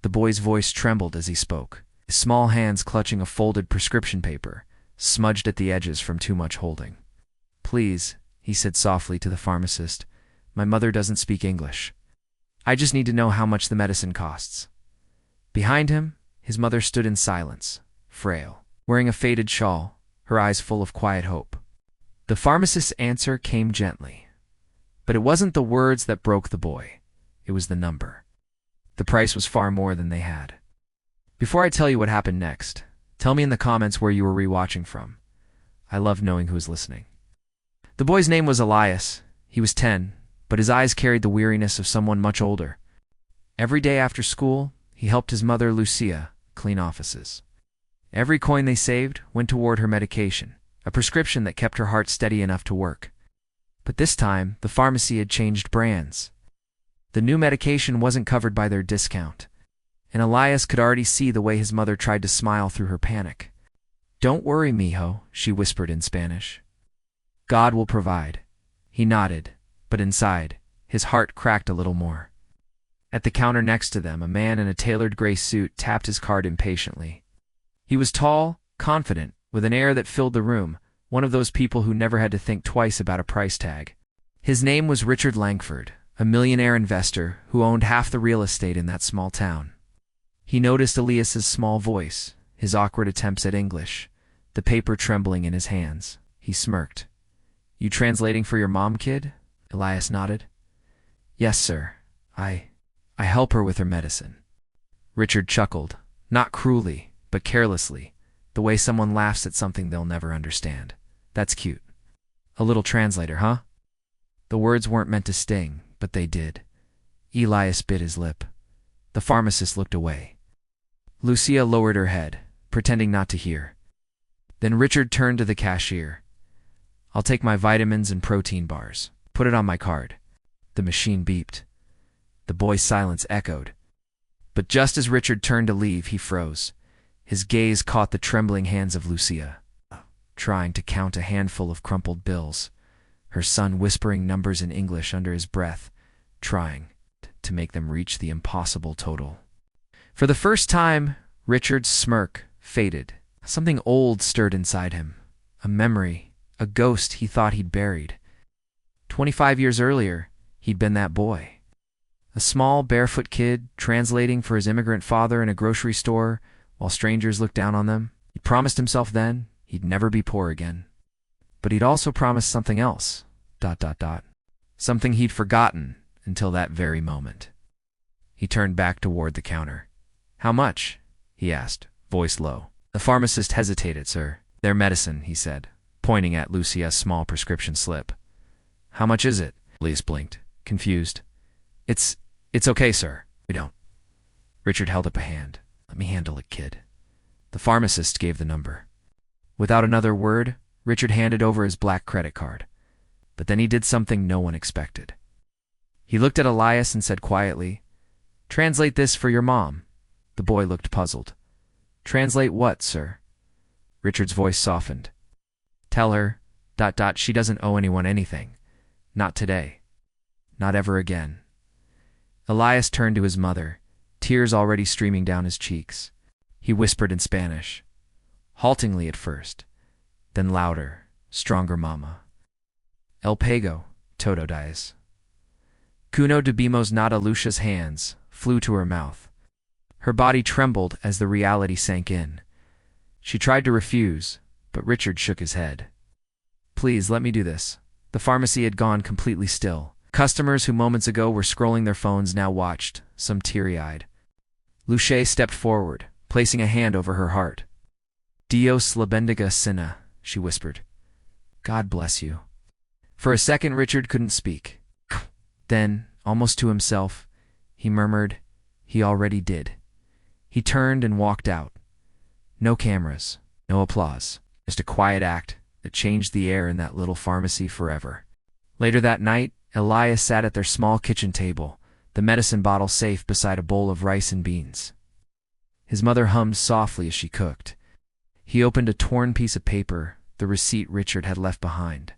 The boy's voice trembled as he spoke, his small hands clutching a folded prescription paper, smudged at the edges from too much holding. "Please," he said softly to the pharmacist, "my mother doesn't speak English. I just need to know how much the medicine costs." Behind him, his mother stood in silence, frail, wearing a faded shawl, her eyes full of quiet hope. The pharmacist's answer came gently. But it wasn't the words that broke the boy. It was the number. The price was far more than they had. Before I tell you what happened next, tell me in the comments where you were rewatching from. I love knowing who is listening. The boy's name was Elias. He was 10, but his eyes carried the weariness of someone much older. Every day after school, he helped his mother, Lucia, clean offices. Every coin they saved went toward her medication, a prescription that kept her heart steady enough to work. But this time, the pharmacy had changed brands. The new medication wasn't covered by their discount, and Elias could already see the way his mother tried to smile through her panic. "Don't worry, mijo," she whispered in Spanish. "God will provide." He nodded, but inside, his heart cracked a little more. At the counter next to them, a man in a tailored gray suit tapped his card impatiently. He was tall, confident, with an air that filled the room, one of those people who never had to think twice about a price tag. His name was Richard Langford, a millionaire investor who owned half the real estate in that small town. He noticed Elias's small voice, his awkward attempts at English, the paper trembling in his hands. He smirked. "You translating for your mom, kid?" Elias nodded. "Yes, sir. I help her with her medicine." Richard chuckled, not cruelly, but carelessly, the way someone laughs at something they'll never understand. "That's cute. A little translator, huh?" The words weren't meant to sting, but they did. Elias bit his lip. The pharmacist looked away. Lucia lowered her head, pretending not to hear. Then Richard turned to the cashier. "I'll take my vitamins and protein bars. Put it on my card." The machine beeped. The boy's silence echoed. But just as Richard turned to leave, he froze. His gaze caught the trembling hands of Lucia, trying to count a handful of crumpled bills, her son whispering numbers in English under his breath, trying to make them reach the impossible total. For the first time, Richard's smirk faded. Something old stirred inside him, a memory, a ghost he thought he'd buried. 25 years earlier, he'd been that boy. A small, barefoot kid translating for his immigrant father in a grocery store while strangers looked down on them. He promised himself then he'd never be poor again. But he'd also promised something else, ... something he'd forgotten until that very moment. He turned back toward the counter. "How much?" he asked, voice low. The pharmacist hesitated. "Sir, their medicine," he said, pointing at Lucia's small prescription slip. "How much is it?" Elias blinked, confused. It's okay, sir. We don't." Richard held up a hand. "Let me handle it, kid." The pharmacist gave the number. Without another word, Richard handed over his black credit card. But then he did something no one expected. He looked at Elias and said quietly, "Translate this for your mom." The boy looked puzzled. "Translate what, sir?" Richard's voice softened. "Tell her, ... she doesn't owe anyone anything. Not today. Not ever again." Elias turned to his mother, tears already streaming down his cheeks. He whispered in Spanish, haltingly at first, then louder, stronger, "Mama. El pago, todo dies." Cuno de Bimos nada. Lucia's hands flew to her mouth. Her body trembled as the reality sank in. She tried to refuse, but Richard shook his head. "Please, let me do this." The pharmacy had gone completely still. Customers who moments ago were scrolling their phones now watched, some teary-eyed. Lucia stepped forward, placing a hand over her heart. "Dios la bendiga, Sina," she whispered. "God bless you." For a second, Richard couldn't speak. Then, almost to himself, he murmured, "He already did." He turned and walked out. No cameras, no applause, just a quiet act that changed the air in that little pharmacy forever. Later that night, Elias sat at their small kitchen table, the medicine bottle safe beside a bowl of rice and beans. His mother hummed softly as she cooked. He opened a torn piece of paper, the receipt Richard had left behind.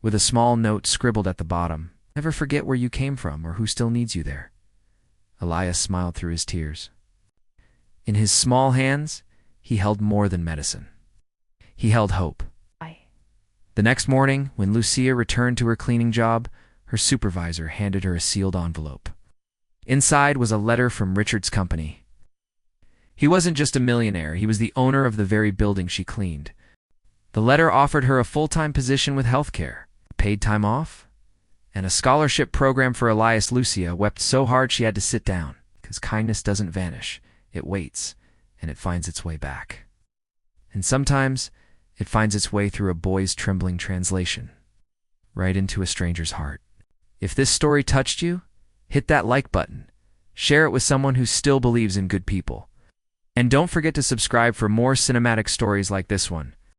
With a small note scribbled at the bottom, "Never forget where you came from or who still needs you there." Elias smiled through his tears. In his small hands, he held more than medicine. He held hope. The next morning, when Lucia returned to her cleaning job, her supervisor handed her a sealed envelope. Inside was a letter from Richard's company. He wasn't just a millionaire, he was the owner of the very building she cleaned. The letter offered her a full-time position with healthcare, paid time off, and a scholarship program for Elias. Lucia wept so hard she had to sit down, because kindness doesn't vanish, it waits, and it finds its way back. And sometimes, it finds its way through a boy's trembling translation, right into a stranger's heart. If this story touched you, hit that like button, share it with someone who still believes in good people. And don't forget to subscribe for more cinematic stories like this one.